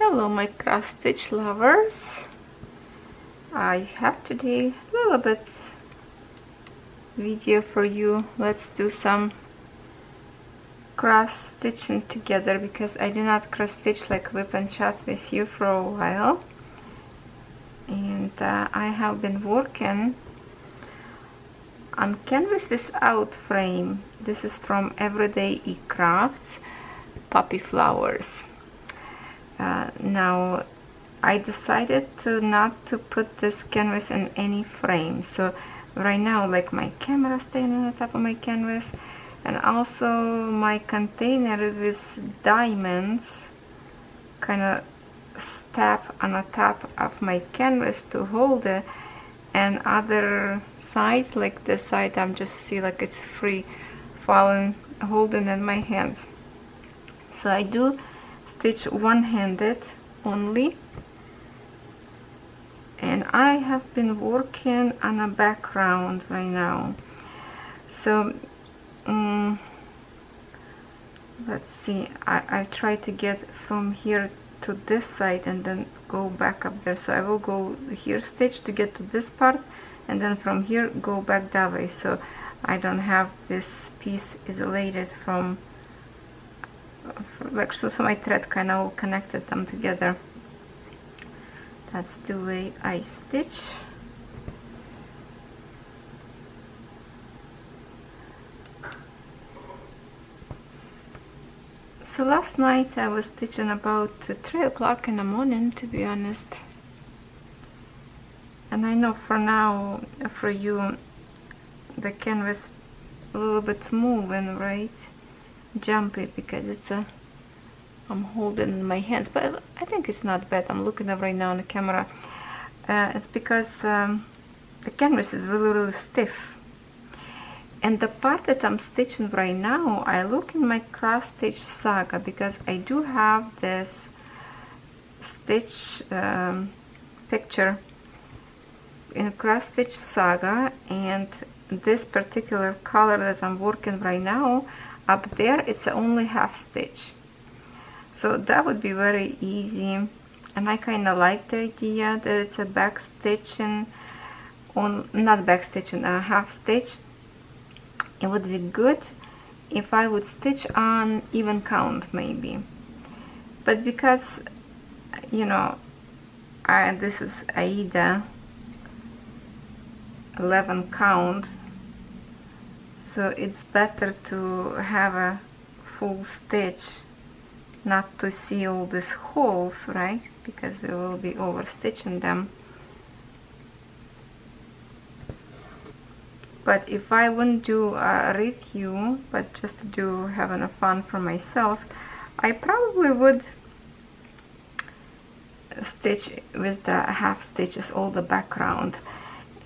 Hello my cross stitch lovers. I have today a little bit video for you. Let's do some cross stitching together because I did not cross stitch like whip and chat with you for a while, and I have been working on canvas without frame. This is from EverydayEcrafts Puppy Flowers. Now I decided not to put this canvas in any frame, so right now like my camera staying on the top of my canvas, and also my container with diamonds kind of step on the top of my canvas to hold it, and other side like this side I'm just see like it's free falling, holding in my hands. So I do stitch one-handed only, and I have been working on a background right now. So let's see, I try to get from here to this side and then go back up there. So I will go here stitch to get to this part, and then from here go back that way, so I don't have this piece isolated from like so my thread kind of all connected them together. That's the way I stitch. So last night I was stitching about 3 o'clock in the morning, to be honest, and I know for now for you the canvas a little bit moving, right? Jumpy because it's I'm holding in my hands, but I think it's not bad. I'm looking at right now on the camera. It's because the canvas is really stiff, and the part that I'm stitching right now, I look in my cross stitch saga because I do have this stitch picture in cross stitch saga, and this particular color that I'm working right now, up there it's only half stitch, so that would be very easy. And I kind of like the idea that it's a back stitching on, not back stitching, a half stitch. It would be good if I would stitch on even count maybe, but because you know this is Aida 11 count, so it's better to have a full stitch, not to see all these holes, right? Because we will be over stitching them. But if I wouldn't do a review, but just to do having a fun for myself, I probably would stitch with the half stitches all the background,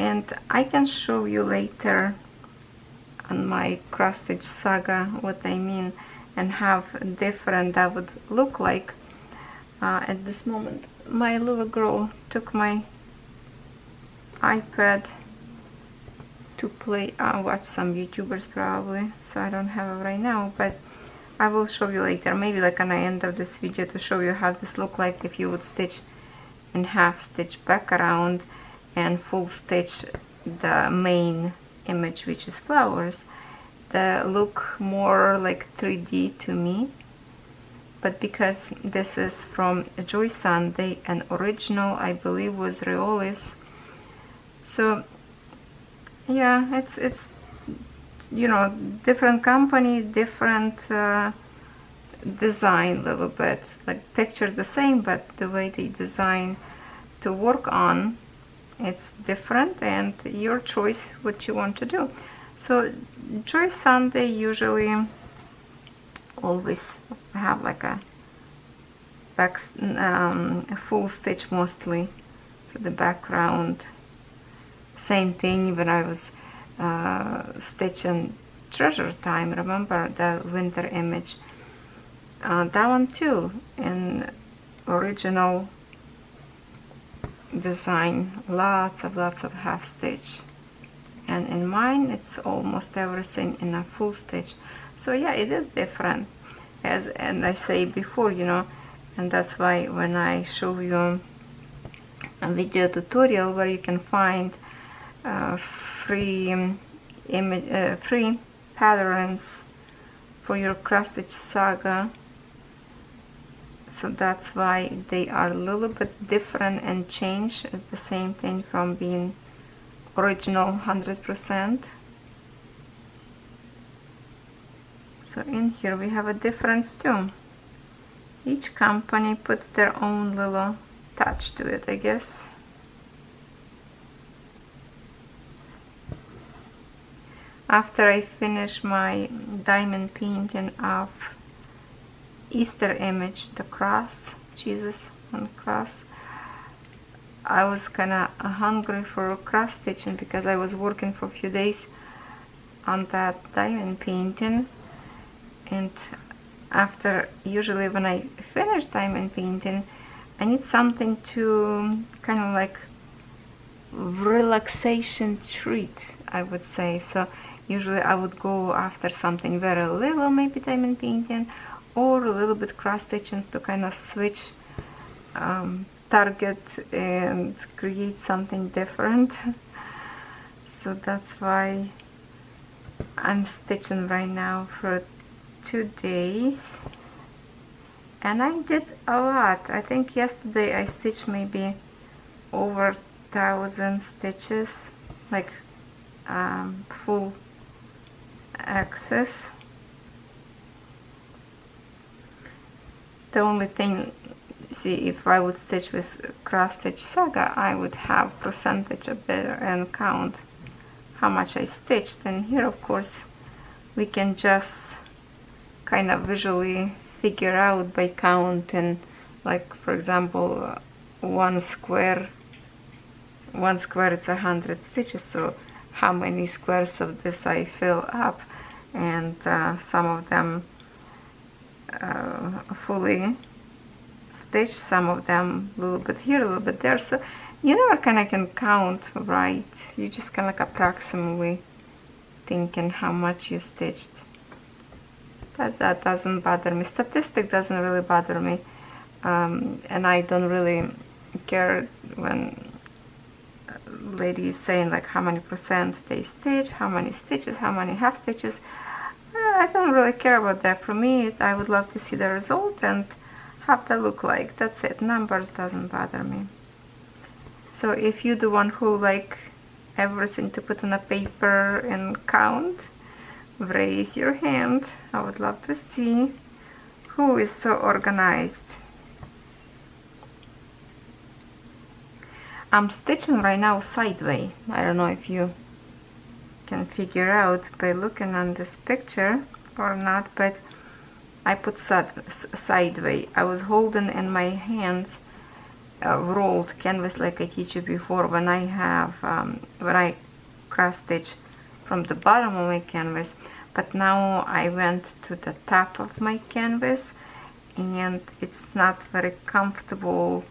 and I can show you later on my cross stitch saga what I mean and how different that would look like. At this moment my little girl took my iPad to play, watch some YouTubers probably, so I don't have it right now, but I will show you later, maybe like on the end of this video, to show you how this look like if you would stitch in half stitch background and full stitch the main image, which is flowers. That look more like 3D to me, but because this is from Joy Sunday and original I believe was Riolis, so yeah, it's you know, different company, different design, a little bit like picture the same, but the way they design to work on, it's different, and your choice what you want to do. So Joy Sunday usually always have like a back a full stitch mostly for the background. Same thing when I was stitching Treasure Time, remember the winter image, that one too in original design, lots of half stitch, and in mine it's almost everything in a full stitch. So yeah, it is different, and I say before, you know, and that's why when I show you a video tutorial where you can find free free patterns for your cross stitch saga, so that's why they are a little bit different and change. It's the same thing from being original 100%. So in here we have a difference too. Each company put their own little touch to it, I guess. After I finish my diamond painting of Easter image, the cross, Jesus on the cross, I was kinda hungry for cross stitching because I was working for a few days on that diamond painting, and after, usually when I finish diamond painting, I need something to kind of like relaxation treat, I would say. So usually I would go after something very little, maybe diamond painting, or a little bit cross stitching to kind of switch target and create something different. So that's why I'm stitching right now for 2 days, and I did a lot. I think yesterday I stitched maybe over 1,000 stitches, like full axis. The only thing, see, if I would stitch with cross stitch saga, I would have percentage a better and count how much I stitched. And here, of course, we can just kind of visually figure out by count, and like, for example, one square it's 100 stitches, so how many squares of this I fill up, and some of them fully stitched, some of them a little bit here, a little bit there, so you never kind of can count right. You just kind of like approximately thinking how much you stitched. But that doesn't bother me. Statistic doesn't really bother me, and I don't really care when ladies saying like how many percent they stitch, how many stitches, how many half stitches. I don't really care about that. For me, I would love to see the result and have that look like. That's it. Numbers doesn't bother me. So if you're the one who like everything to put on a paper and count, raise your hand. I would love to see who is so organized. I'm stitching right now sideways. I don't know if you can figure out by looking on this picture or not, but I put sideways. I was holding in my hands rolled canvas like I teach you before when I have when I cross stitch from the bottom of my canvas, but now I went to the top of my canvas and it's not very comfortable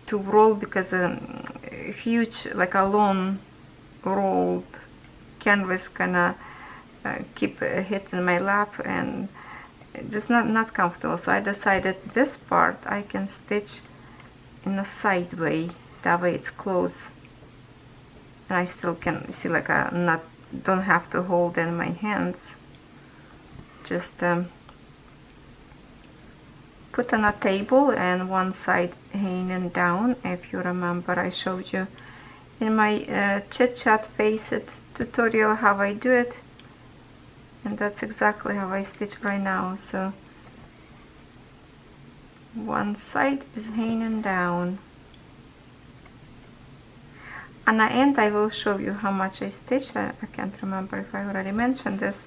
to roll because a huge, like a long rolled canvas gonna keep hitting my lap and just not comfortable. So I decided this part I can stitch in a side way, that way it's close and I still can see, like a don't have to hold in my hands. Just put on a table and one side hanging down. If you remember, I showed you in my chit chat face it tutorial how I do it, and that's exactly how I stitch right now. So one side is hanging down. On the end I will show you how much I stitched. I can't remember if I already mentioned this,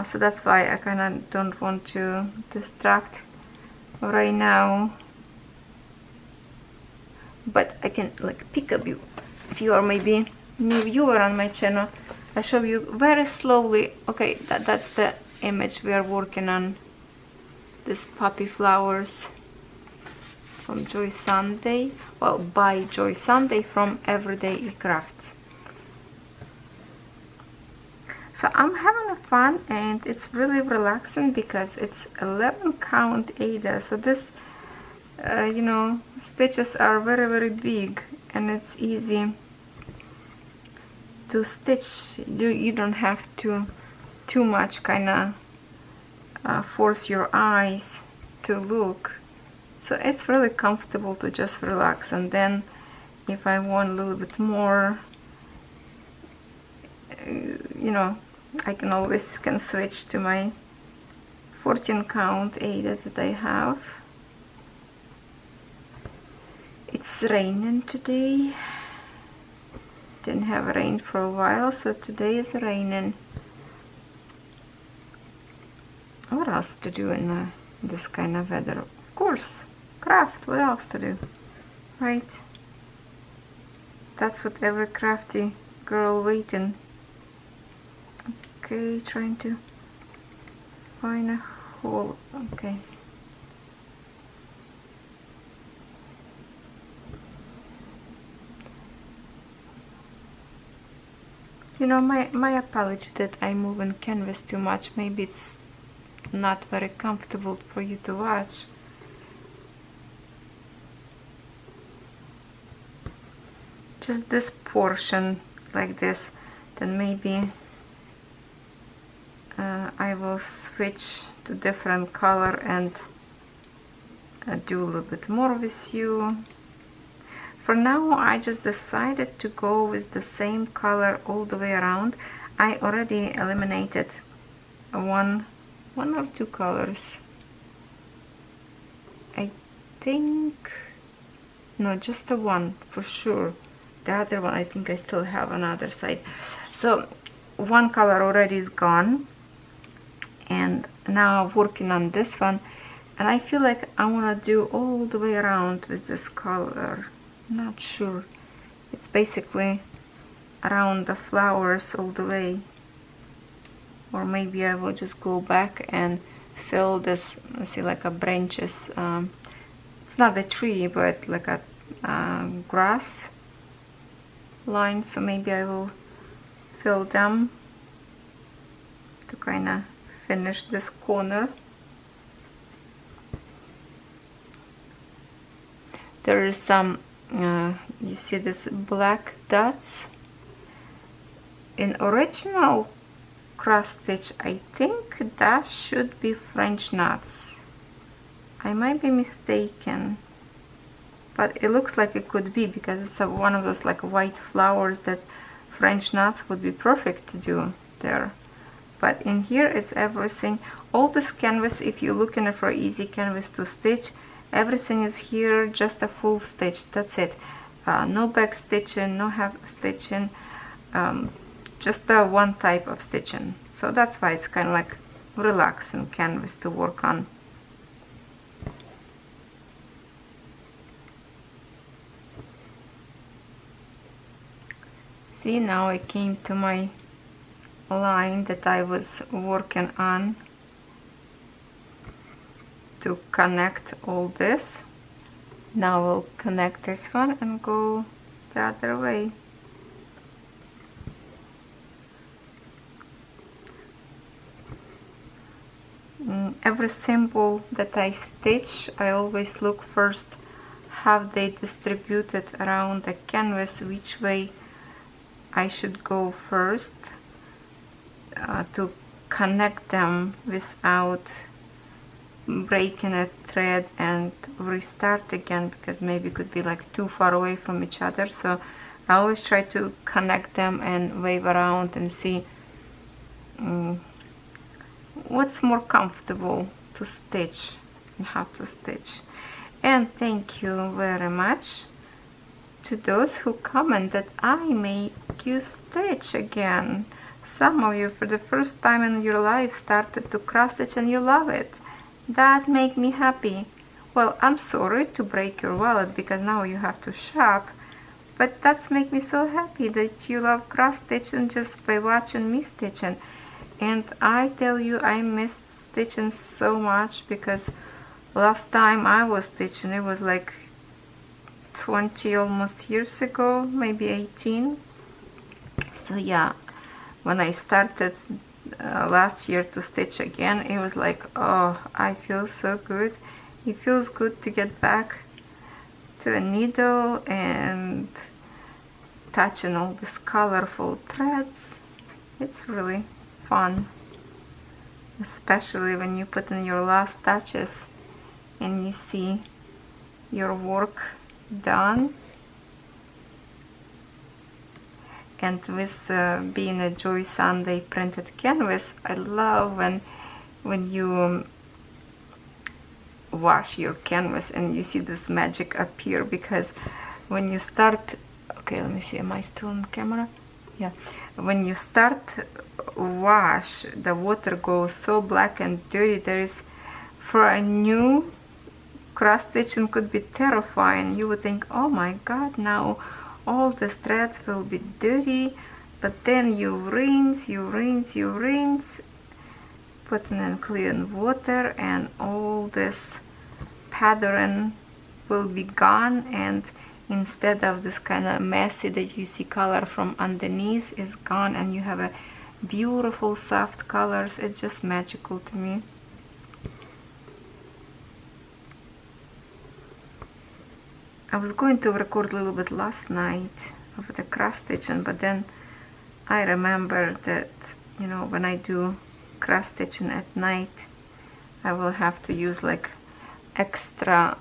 so that's why I kind of don't want to distract right now, but I can like pick up you if you are maybe new viewer on my channel. I show you very slowly. Okay, that's the image we are working on, this poppy flowers from Joy Sunday, well, by Joy Sunday from EverydayEcrafts. So I'm having fun and it's really relaxing because it's 11 count Aida. So this you know, stitches are very big and it's easy to stitch. You don't have to too much kind of force your eyes to look, so it's really comfortable to just relax. And then if I want a little bit more, you know, I can always switch to my 14 count Aida that I have. It's raining today. Didn't have rain for a while, so today is raining. What else to do in this kind of weather? Of course, craft. What else to do, right? That's what every crafty girl waiting. Okay, trying to find a hole. Okay. You know, my apology that I move in canvas too much. Maybe it's not very comfortable for you to watch. Just this portion like this, then maybe I will switch to different color and do a little bit more with you. For now, I just decided to go with the same color all the way around. I already eliminated one or two colors. I think, no, just the one for sure. The other one, I think I still have on the other side. So one color already is gone, and now I'm working on this one, and I feel like I want to do all the way around with this color. Not sure. It's basically around the flowers all the way. Or maybe I will just go back and fill this, let's see, like a branches. It's not a tree, but like a grass line. So maybe I will fill them to kind of finish this corner. There is some you see this black dots in original cross stitch. I think that should be French knots. I might be mistaken, but it looks like it could be, because it's one of those like white flowers that French knots would be perfect to do there. But in here it's everything. All this canvas, if you're looking for easy canvas to stitch, everything is here, just a full stitch. That's it. No back stitching, no half stitching, just one type of stitching. So that's why it's kind of like relaxing canvas to work on. See, now I came to my line that I was working on to connect all this. Now we'll connect this one and go the other way. Every symbol that I stitch, I always look first how they distributed around the canvas, which way I should go first to connect them without breaking a thread and restart again, because maybe it could be like too far away from each other. So I always try to connect them and wave around and see what's more comfortable to stitch and how to stitch. And thank you very much to those who comment that I make you stitch again. Some of you for the first time in your life started to cross stitch and you love it. That makes me happy. Well, I'm sorry to break your wallet because now you have to shop, but that's make me so happy that you love cross stitching just by watching me stitching. And I tell you, I missed stitching so much, because last time I was stitching, it was like 20 almost years ago, maybe 18. So yeah, when I started last year to stitch again, it was like, oh, I feel so good. it feels good to get back to a needle and touching all these colorful threads. It's really fun, especially when you put in your last touches and you see your work done. And with being a Joy Sunday printed canvas, I love when you wash your canvas and you see this magic appear, because when you start, okay, let me see, am I still on camera? Yeah, when you start wash, the water goes so black and dirty. There is, for a new cross stitching, could be terrifying. You would think, oh my god, now all the threads will be dirty, but then you rinse, putting in clean water, and all this pattern will be gone, and instead of this kind of messy that you see color from underneath is gone, and you have a beautiful soft colors. It's just magical to me. I was going to record a little bit last night of the cross stitching, but then I remember that, you know, when I do cross stitching at night, I will have to use like extra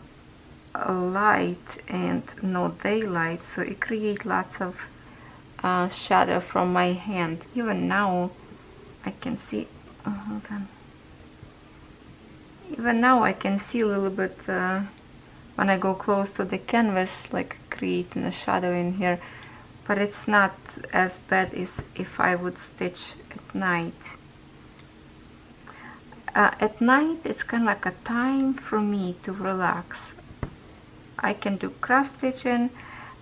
light and no daylight, so it creates lots of shadow from my hand. Even now I can see, oh, hold on. Even now I can see a little bit when I go close to the canvas, like creating a shadow in here, but it's not as bad as if I would stitch at night. At night it's kind of like a time for me to relax. I can do cross stitching,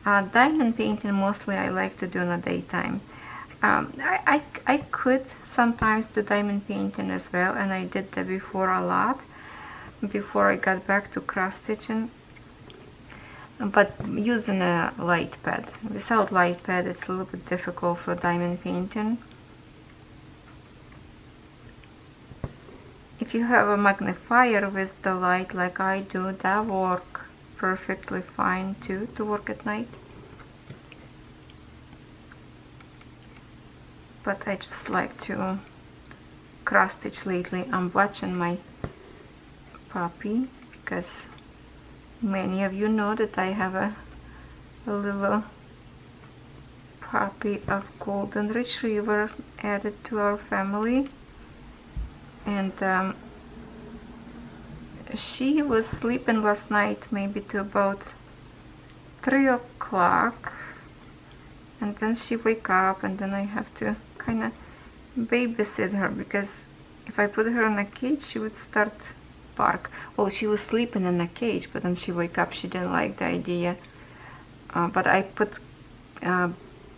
diamond painting mostly I like to do in the daytime. I could sometimes do diamond painting as well, and I did that before a lot, before I got back to cross stitching, but using a light pad. Without light pad it's a little bit difficult for diamond painting. If you have a magnifier with the light like I do, that works perfectly fine too, to work at night. But I just like to cross stitch lately. I'm watching my puppy because many of you know that I have a little puppy of golden retriever added to our family, and she was sleeping last night maybe to about 3 o'clock, and then she wake up, and then I have to kind of babysit her, because if I put her in a cage she would start bark. Well, she was sleeping in a cage, but then she wake up. She didn't like the idea, but I put a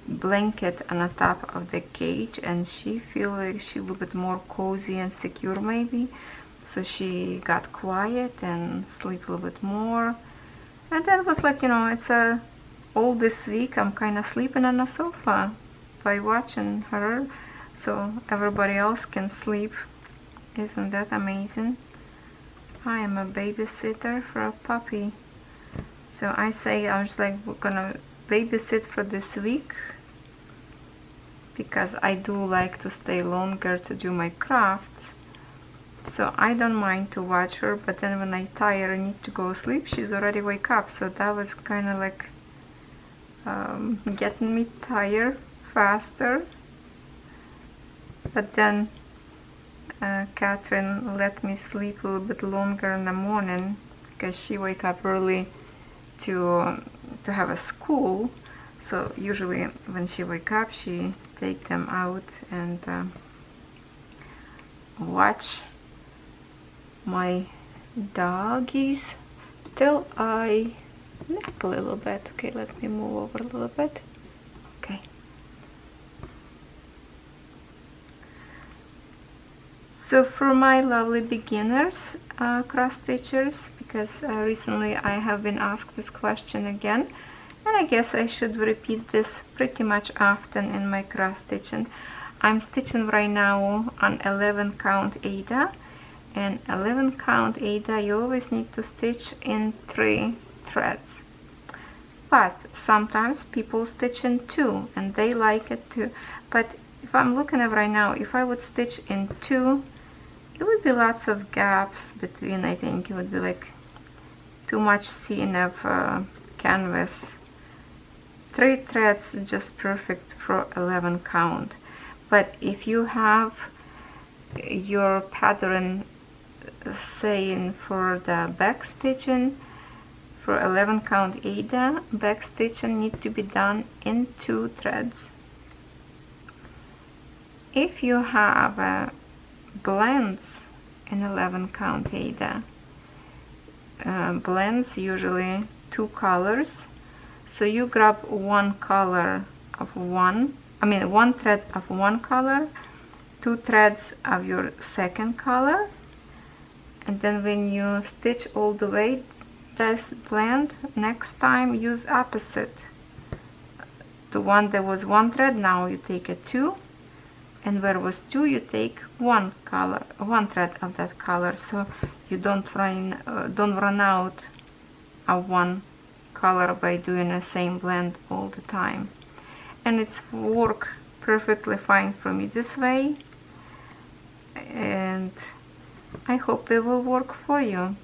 blanket on the top of the cage, and she feel like she a little bit more cozy and secure maybe, so she got quiet and sleep a little bit more. And that was like, you know, it's all this week I'm kind of sleeping on the sofa by watching her, so everybody else can sleep. Isn't that amazing? I am a babysitter for a puppy. So I say I was like, we're gonna babysit for this week, because I do like to stay longer to do my crafts. So I don't mind to watch her, but then when I tire and need to go sleep, she's already wake up. So that was kind of like getting me tired faster. But then Catherine let me sleep a little bit longer in the morning, because she wake up early to have a school. So usually when she wake up, she take them out and watch my doggies till I nap a little bit. Okay, let me move over a little bit. Okay. So for my lovely beginners cross stitchers, because recently I have been asked this question again, and I guess I should repeat this pretty much often in my cross stitching. I'm stitching right now on 11 count Aida, and 11 count Aida, you always need to stitch in 3 threads. But sometimes people stitch in 2 and they like it too. But if I'm looking at right now, if I would stitch in 2, it would be lots of gaps between. I think it would be like too much seam of canvas. 3 threads is just perfect for 11 count. But if you have your pattern saying for the back stitching, for 11 count Aida, back stitching need to be done in 2 threads. If you have blends in 11 count Aida, blends usually 2 colors, so you grab one color of one thread of one color, 2 threads of your second color, and then when you stitch all the way this blend, next time use opposite. The one that was 1 thread, now you take a 2, and where was 2 you take 1 thread of that color, so you don't run out of one color by doing the same blend all the time. And it's work perfectly fine for me this way, and I hope it will work for you.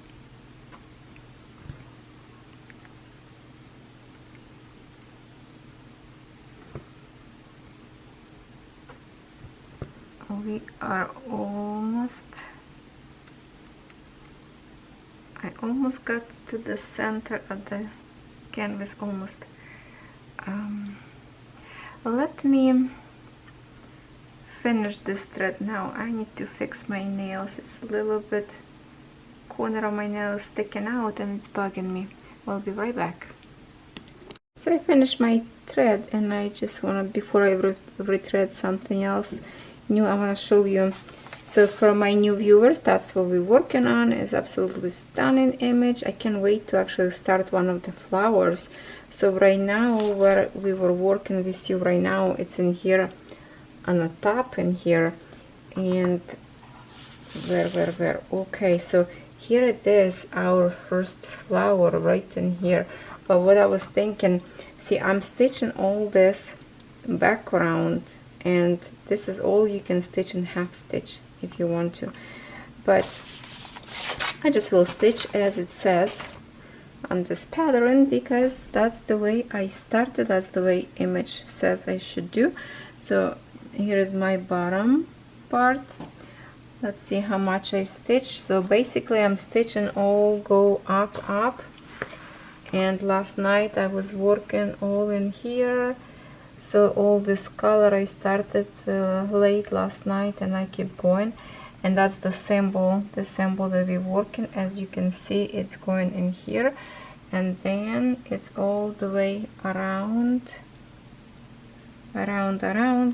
We are almost, I almost got to the center of the canvas, almost. Let me finish this thread now. I need to fix my nails. It's a little bit, corner of my nail sticking out and it's bugging me. I'll be right back. So I finished my thread, and I just want to, before I rethread something else new, I want to show you. So for my new viewers, that's what we're working on. It's absolutely stunning image. I can't wait to actually start one of the flowers. So right now, where we were working with you right now, it's in here on the top in here, and where okay, so here it is, our first flower right in here. But what I was thinking, see, I'm stitching all this background, and this is all you can stitch in half stitch if you want to, but I just will stitch as it says on this pattern because that's the way I started, that's the way image says I should do. So here is my bottom part. Let's see how much I stitch. So basically I'm stitching all go up, and last night I was working all in here. So all this color I started late last night, and I keep going, and that's the symbol that we're working. As you can see, it's going in here, and then it's all the way around,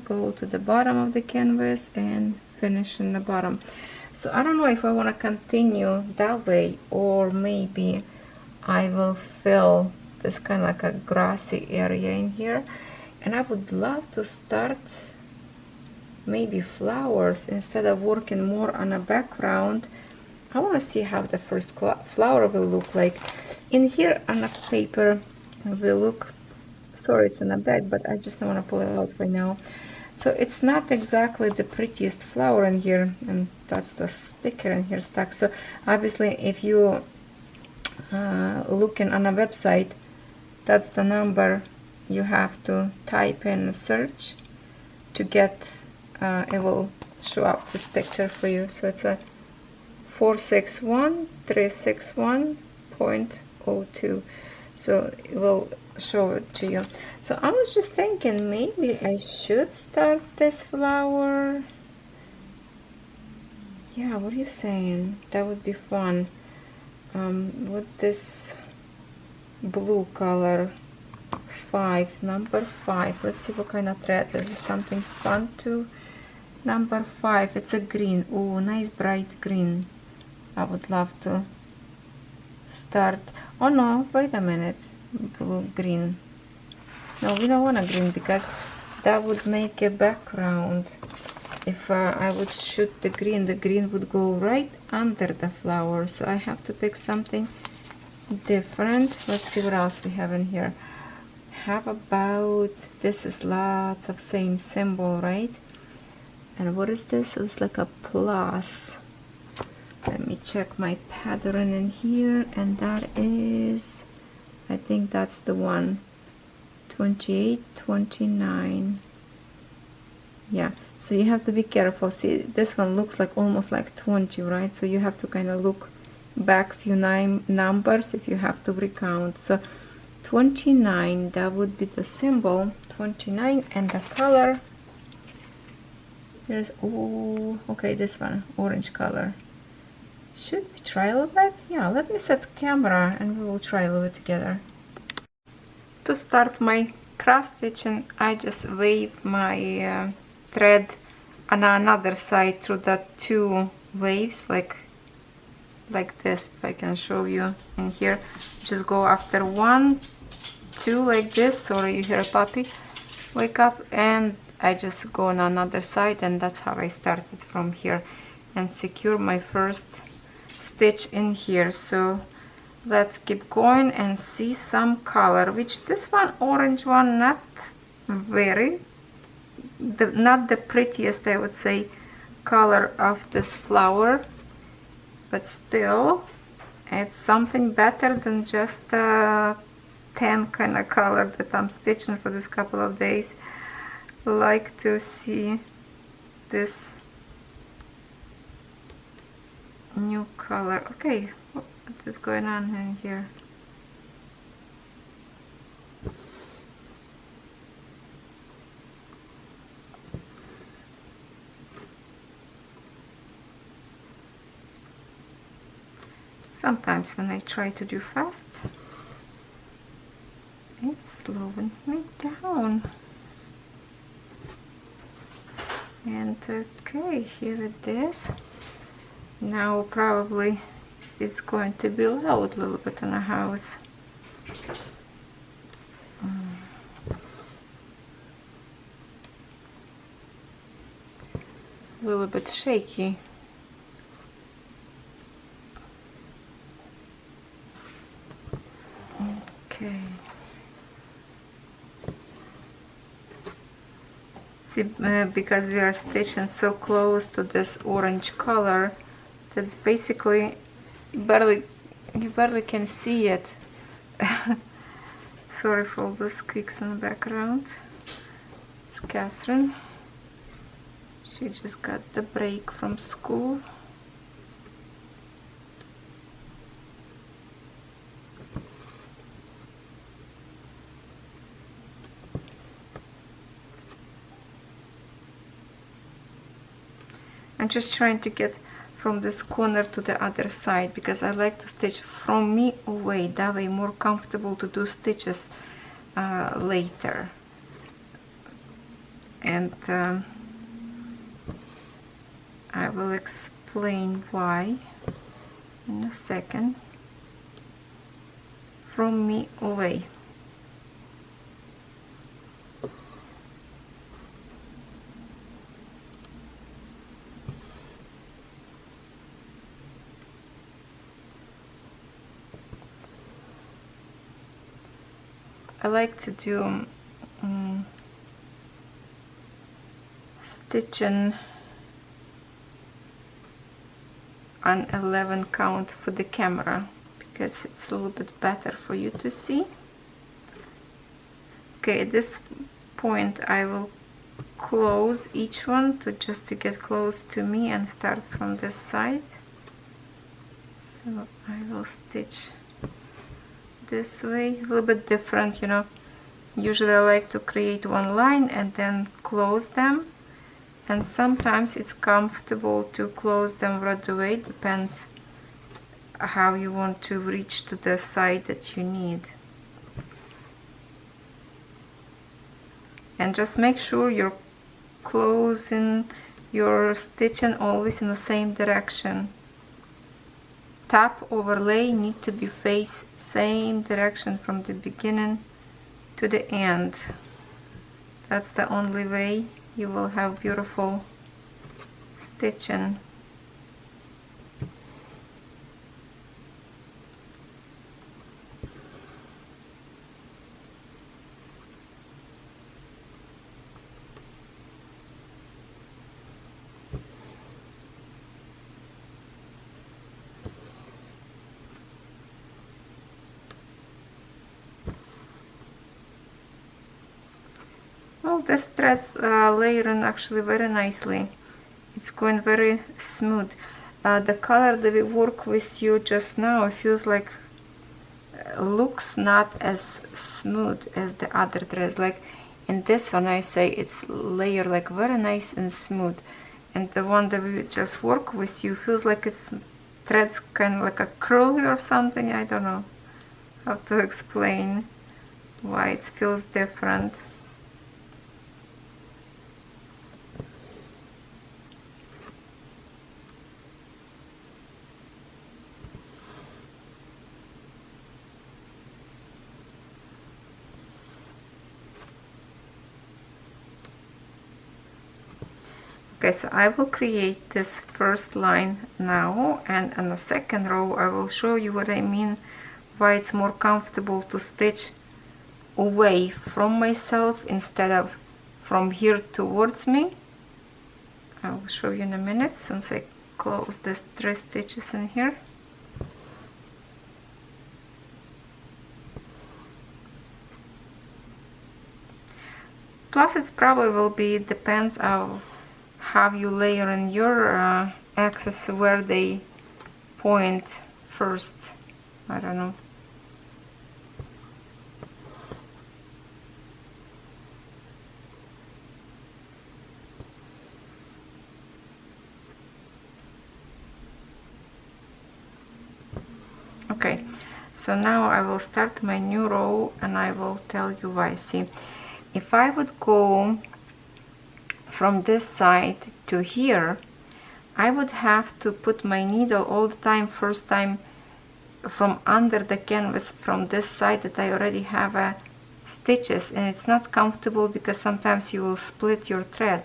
go to the bottom of the canvas and finish in the bottom. So I don't know if I want to continue that way, or maybe I will fill this kind of like a grassy area in here. And I would love to start maybe flowers instead of working more on a background. I want to see how the first flower will look like. In here on the paper will look, sorry it's in the bag, but I just don't want to pull it out right now. So it's not exactly the prettiest flower in here, and that's the sticker in here stuck. So obviously if you looking on a website, that's the number you have to type in a search to get, it will show up this picture for you. So it's a 461361.02, so it will show it to you. So I was just thinking maybe I should start this flower. Yeah, what are you saying? That would be fun. With this blue color, number 5. Let's see what kind of thread. Is something fun too? Number 5, it's a green. Oh, nice bright green. I would love to start. Oh no, wait a minute. Blue, green. No, we don't want a green because that would make a background. if I would shoot the green would go right under the flower, so I have to pick something different. Let's see what else we have in here. How about, this is lots of same symbol, right? And what is this? It's like a plus. Let me check my pattern in here, and that is, I think that's the one. 28, 29. Yeah, so you have to be careful. See, this one looks like almost like 20, right? So you have to kind of look back few numbers if you have to recount. So 29, that would be the symbol 29, and the color, there's, oh, okay, this one, orange color. Should we try a little bit? Yeah, let me set the camera and we will try a little bit together. To start my cross stitching, I just wave my thread on another side through the two waves, like this. If I can show you in here, just go after 1, 2 like this, or you hear a puppy wake up, and I just go on another side, and that's how I started from here and secure my first stitch in here. So let's keep going and see some color, which this one, orange one, not the prettiest, I would say, color of this flower, but still it's something better than just a tan kind of color that I'm stitching for this couple of days. Like to see this new color. Okay, what is going on in here? Sometimes when I try to do fast, it slows me down. And okay, here it is. Now probably it's going to be loud a little bit in the house. A little bit shaky. Okay. See, because we are stitching so close to this orange color, that's basically you barely can see it. Sorry for all the squeaks in the background. It's Catherine. She just got the break from school. I'm just trying to get from this corner to the other side, because I like to stitch from me away, that way more comfortable to do stitches later. And I will explain why in a second. From me away. I like to do stitching on 11 count for the camera, because it's a little bit better for you to see. Okay, at this point I will close each one just to get close to me and start from this side. So I will stitch this way, a little bit different, you know. Usually I like to create one line and then close them, and sometimes it's comfortable to close them right away, depends how you want to reach to the side that you need. And just make sure you're closing your stitching always in the same direction. Top overlay need to be face same direction from the beginning to the end. That's the only way you will have beautiful stitching. Well, this thread's layering actually very nicely. It's going very smooth. The color that we work with you just now, it feels like looks not as smooth as the other threads. Like in this one, I say it's layered like very nice and smooth, and the one that we just work with you feels like it's threads kind of like a curly or something. I don't know how to explain why it feels different. Okay, so I will create this first line now, and on the second row I will show you what I mean, why it's more comfortable to stitch away from myself instead of from here towards me. I will show you in a minute since I close these 3 stitches in here. Plus it probably will be depends on how you layer in your axis where they point first. I don't know. Okay, so now I will start my new row and I will tell you why. See, if I would go from this side to here, I would have to put my needle all the time, first time from under the canvas from this side that I already have stitches, and it's not comfortable because sometimes you will split your thread.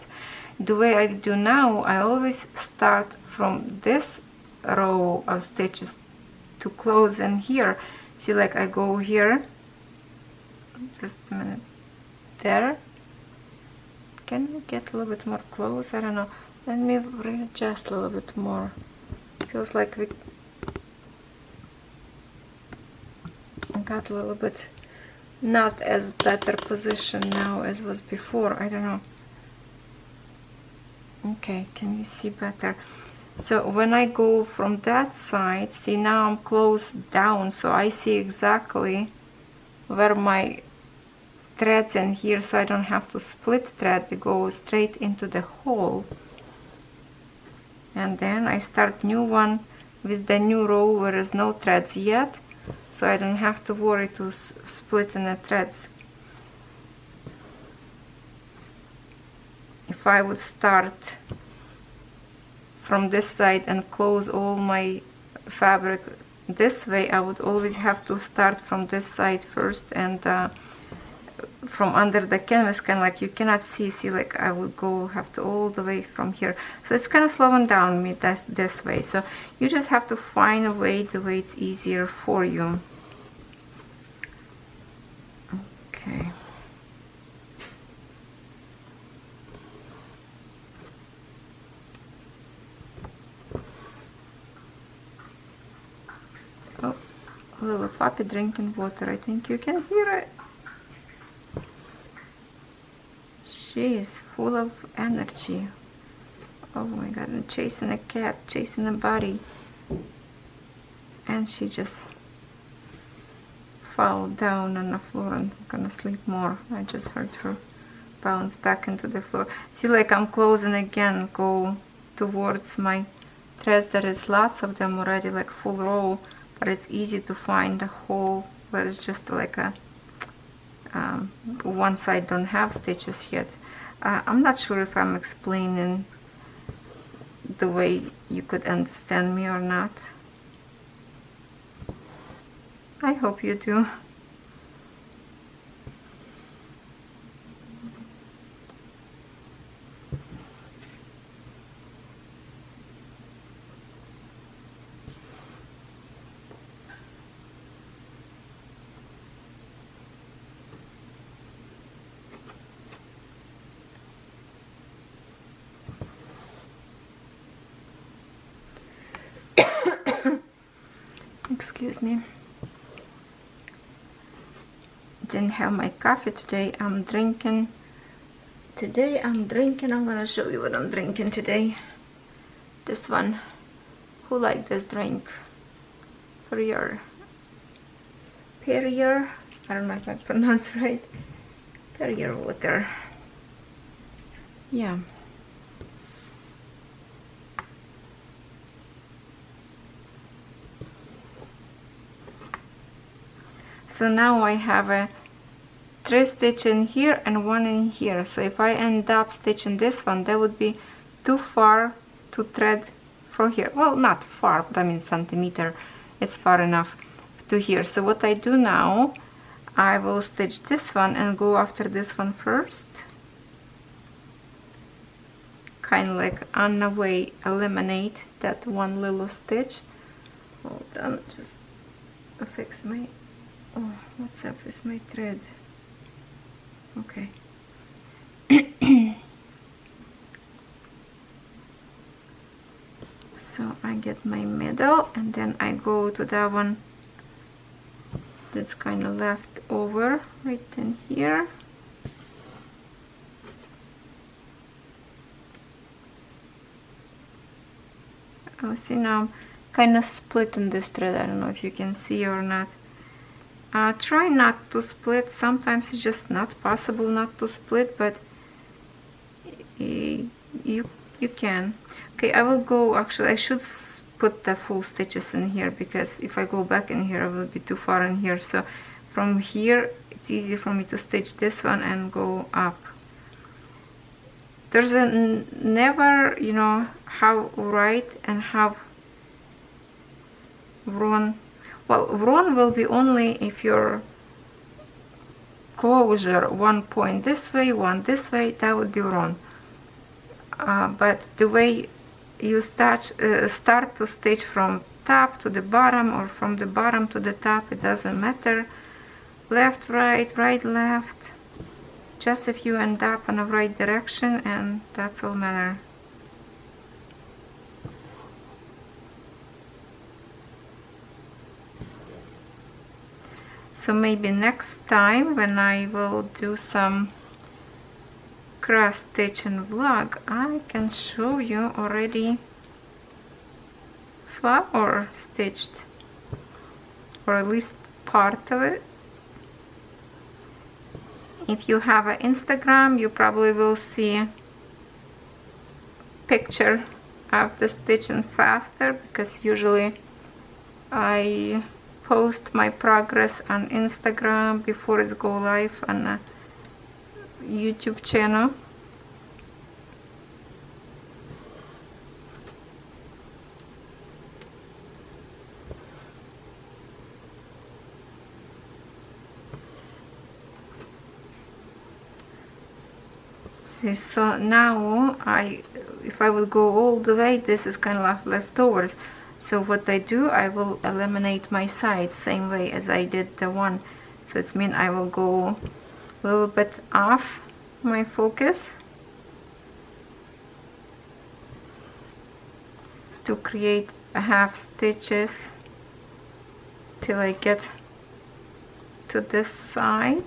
The way I do now, I always start from this row of stitches to close in here. See, like I go here, just a minute, there. Can we get a little bit more close? I don't know. Let me readjust a little bit more. Feels like we got a little bit not as better position now as was before. I don't know. Okay, can you see better? So when I go from that side, see, now I'm close down, so I see exactly where my threads in here, so I don't have to split thread. They go straight into the hole, and then I start new one with the new row where there's no threads yet, so I don't have to worry to split in the threads. If I would start from this side and close all my fabric this way, I would always have to start from this side first, and from under the canvas, kind of like you cannot see, like I would go have to all the way from here, so it's kind of slowing down me this way. So you just have to find a way, the way it's easier for you. Okay. Oh, a little puppy drinking water. I think you can hear it. She is full of energy. Oh my god, and chasing a cat, chasing a body. And she just fell down on the floor and I'm gonna sleep more. I just heard her bounce back into the floor. See, like I'm closing again, go towards my threads. There is lots of them already, like full row, but it's easy to find a hole where it's just like a one side don't have stitches yet. I'm not sure if I'm explaining the way you could understand me or not. I hope you do. excuse me. Didn't have my coffee today. I'm drinking. Today I'm drinking. I'm gonna show you what I'm drinking today. This one. Who like this drink? Perrier. Perrier. I don't know if I pronounce right. Perrier water. Yeah. So now I have a 3 stitch in here and 1 in here. So if I end up stitching this one, that would be too far to thread from here. Well, not far, but I mean centimeter. It's far enough to here. So what I do now, I will stitch this one and go after this one first. Kind of like on the way eliminate that one little stitch. Hold on, just fix my, oh, what's up with my thread? Okay. So I get my middle and then I go to that one that's kind of left over right in here. Oh, see, now I'm kind of splitting this thread. I don't know if you can see or not. Try not to split. Sometimes it's just not possible not to split, but you can. Okay, I will go, actually I should put the full stitches in here, because if I go back in here I will be too far in here. So from here it's easy for me to stitch this one and go up. There's a never, you know, how right and how wrong. Well, wrong will be only if your closure one point this way, one this way, that would be wrong. But the way you start to stitch from top to the bottom or from the bottom to the top, it doesn't matter. Left, right, right, left. Just if you end up in the right direction, and that's all matter. So maybe next time when I will do some cross stitching vlog, I can show you already flower stitched, or at least part of it. If you have an Instagram, you probably will see a picture of the stitching faster, because usually I post my progress on Instagram before it's go live on a YouTube channel. See, so now if I would go all the way, this is kind of leftovers. So what I do, I will eliminate my sides same way as I did the one. So it's mean I will go a little bit off my focus to create a half stitches till I get to this side.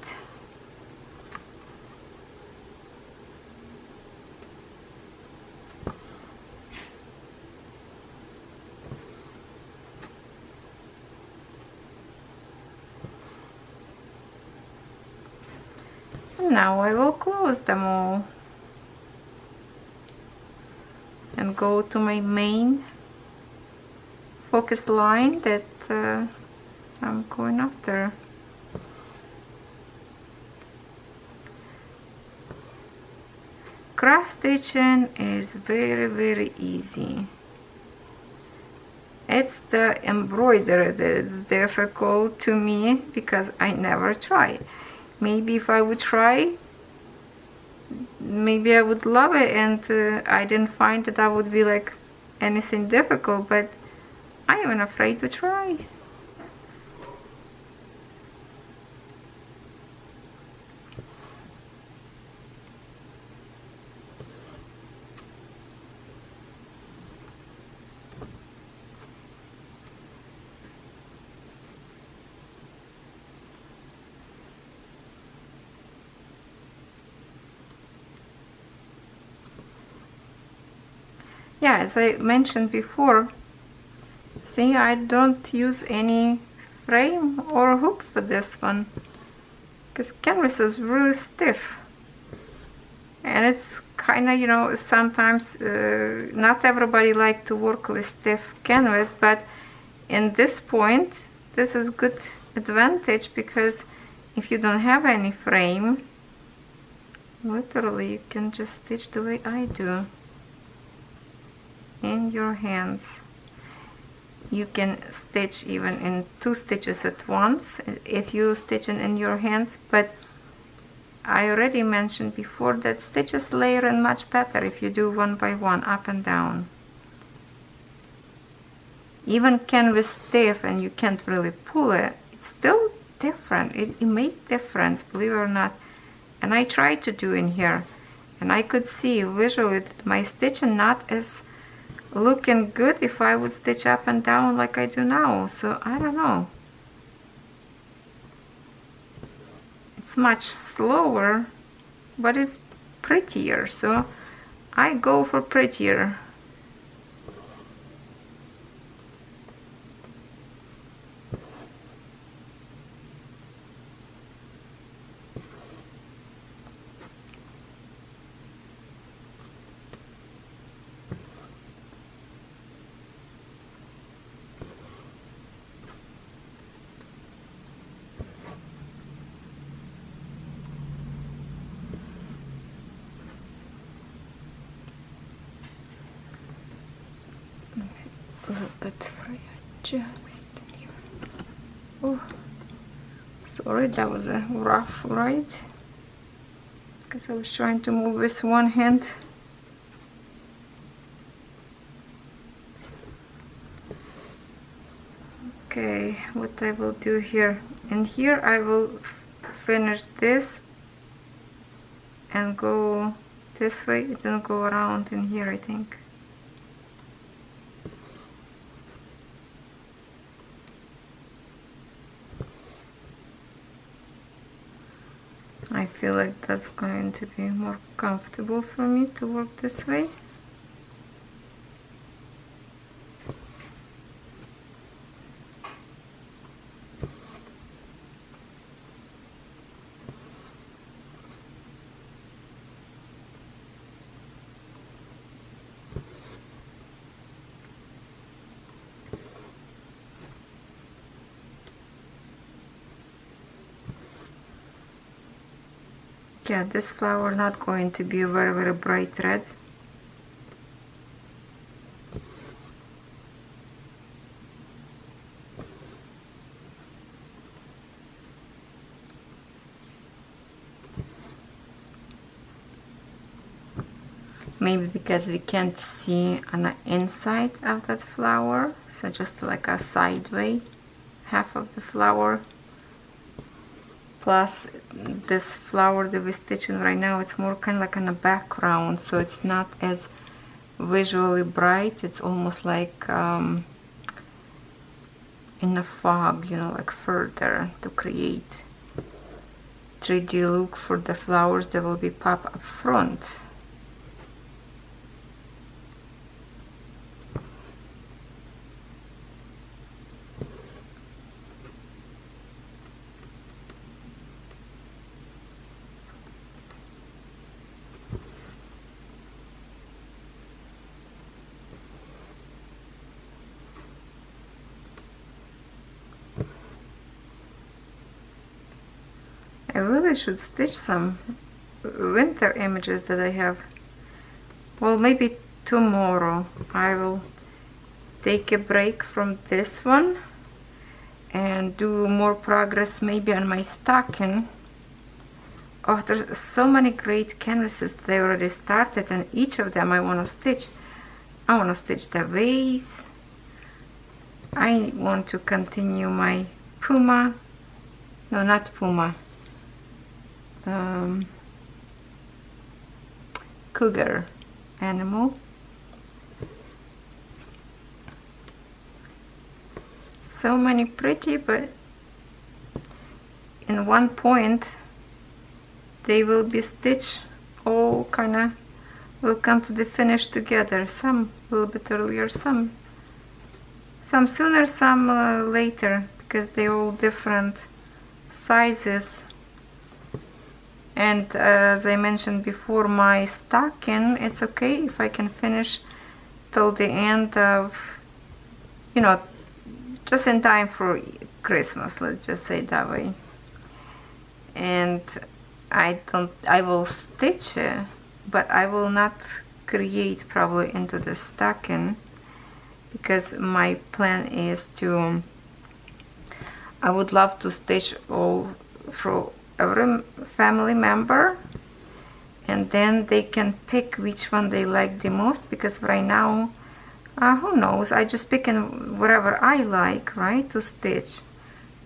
Now I will close them all and go to my main focus line that I'm going after. Cross stitching is very, very easy. It's the embroidery that is difficult to me, because I never try. Maybe if I would try, maybe I would love it, and I didn't find that would be like anything difficult, but I am afraid to try. yeah, as I mentioned before, see, I don't use any frame or hook for this one because canvas is really stiff, and it's kind of, you know, sometimes not everybody like to work with stiff canvas, but in this point this is good advantage, because if you don't have any frame, literally you can just stitch the way I do in your hands. You can stitch even in 2 stitches at once if you stitch in your hands, but I already mentioned before that stitches layer in much better if you do one by one, up and down. Even canvas stiff and you can't really pull it, it's still different. It makes difference, believe it or not. And I tried to do in here, and I could see visually that my stitching not as looking good if I would stitch up and down like I do now. So I don't know. It's much slower, but it's prettier, so I go for prettier. A little bit readjust here. Oh, sorry, that was a rough ride because I was trying to move with one hand. Okay, what I will do here, and here I will finish this and go this way, then go around in here, I think. I feel like that's going to be more comfortable for me to work this way. Yeah, this flower not going to be a very bright red. Maybe because we can't see on the inside of that flower, so just like a sideway half of the flower. Plus this flower that we're stitching right now, it's more kind of like on a background, so it's not as visually bright. It's almost like in a fog, you know, like further to create 3D look for the flowers that will be pop up front. I really should stitch some winter images that I have. Well, maybe tomorrow I will take a break from this one and do more progress maybe on my stocking. Oh, there's so many great canvases that I already started, and each of them I want to stitch. I want to stitch the vase. I want to continue my puma. No, not puma. Cougar animal. So many pretty, but in one point they will be stitched all kind of will come to the finish together. Some a little bit earlier, some sooner, some later, because they're all different sizes. And as I mentioned before, my stocking, it's okay if I can finish till the end of, you know, just in time for Christmas, let's just say that way. And I will stitch it, but I will not create probably into the stocking, because my plan is to, I would love to stitch all for every family member, and then they can pick which one they like the most, because right now, who knows, I just pick in whatever I like, right, to stitch.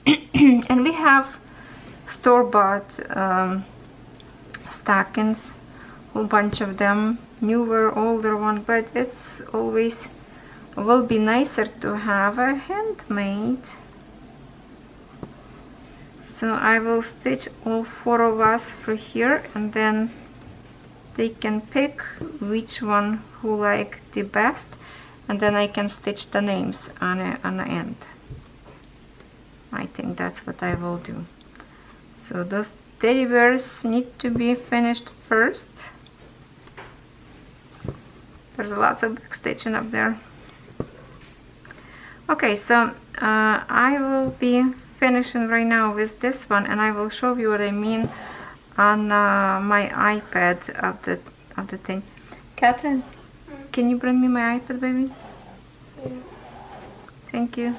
And we have store-bought stockings, a whole bunch of them, newer, older one, but it's always will be nicer to have a handmade. So I will stitch all 4 of us for here, and then they can pick which one who like the best, and then I can stitch the names on the end. I think that's what I will do. So those teddy bears need to be finished first. There's lots of back stitching up there. Okay, so I will be finishing right now with this one, and I will show you what I mean on my iPad of the thing. Catherine, can you bring me my iPad, baby? Yeah. Thank you.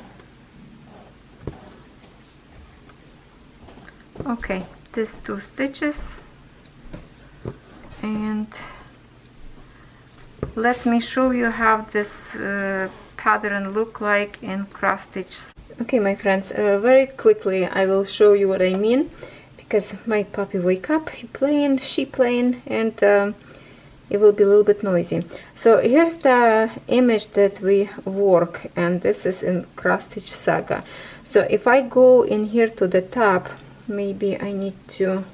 Okay, these 2 stitches, and let me show you how this pattern look like in cross stitch. Okay, my friends, very quickly I will show you what I mean, because my puppy wake up, she playing, and it will be a little bit noisy. So here's the image that we work, and this is in Cross Stitch Saga. So if I go in here to the top, maybe I need to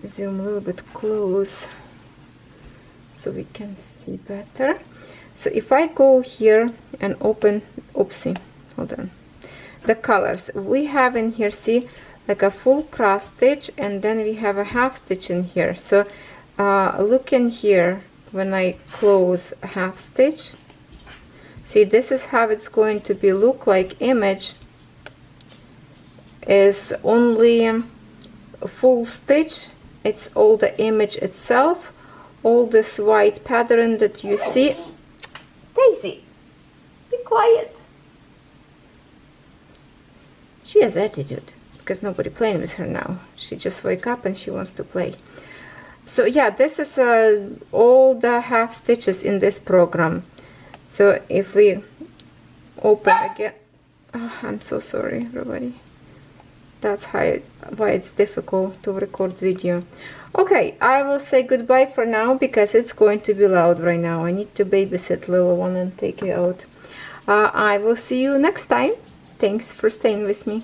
zoom a little bit close so we can see better. So if I go here and open, oopsie, hold on, the colors we have in here, see, like a full cross stitch, and then we have a half stitch in here. So look in here, when I close a half stitch, see, this is how it's going to be look like. Image is only a full stitch, it's all the image itself, all this white pattern that you see. Daisy, be quiet. She has attitude because nobody playing with her now. She just wake up and she wants to play. So yeah, this is all the half stitches in this program. So if we open again, oh, I'm so sorry everybody, that's why it's difficult to record video. Okay, I will say goodbye for now because it's going to be loud right now. I need to babysit little one and take it out. I will see you next time. Thanks for staying with me.